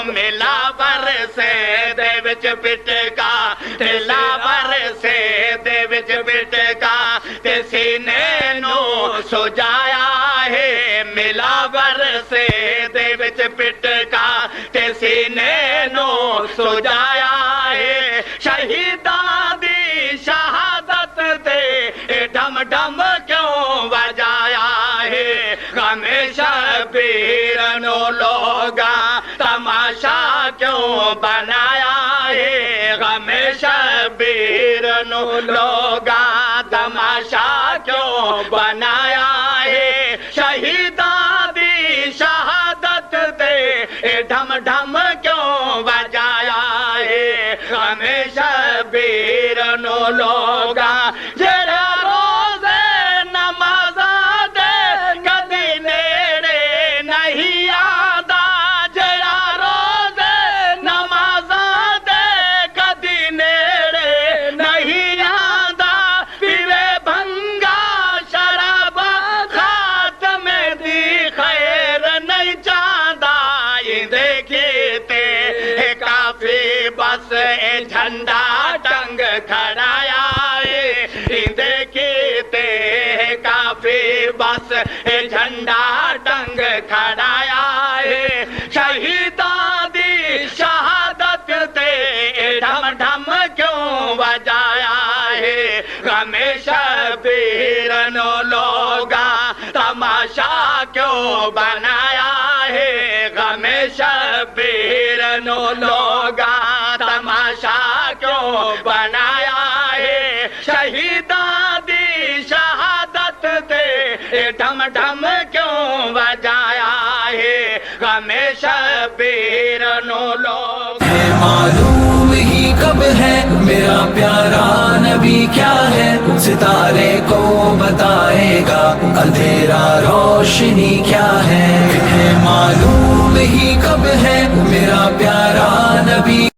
मिला बरसे दे विच पिटका ढिला बरसे दे विच पिटका ते सीने नू सुजाया है मिला बरसे दे विच पिटका ते सीने नू सुजाया है शहीदां दी शहादत ते ढम ढम क्यों बजाया है गमे शबीर नो लोगा तमाशा क्यों बनाया है गमे शबीर नो लोगा तमाशा क्यों बनाया है शहीदां दी शहादत ते ढम ढम क्यों बजाया है गमे शबीर नो लोगा जरा रोज़े नमाज़ा दे कदी नेड़े नहीं आदा जरा रोज़े नमाज़ा दे कदी नेड़े नहीं आदा पीवे भंगा शराबा खात्मे दी खैर नहीं चाहता ये देखते काफी बस ए झंडा टंग खड़ाया है देखते काफी बस ए झंडा टंग खड़ाया है शहीदां दी शहादत ते ढम ढम क्यों बजाया है गमे शबीर नो लोगा तमाशा क्यों बनाया है गमे शबीर नो लोगा तमाशा क्यों बनाया है शहीदां दी शहादत ते ढम ढम क्यों बजाया है गमे शबीर नो लोगा मालूम ही कब है मेरा प्यारा नबी क्या है सितारे को बताएगा अंधेरा रोशनी क्या है मालूम ही कब है मेरा प्यारा नबी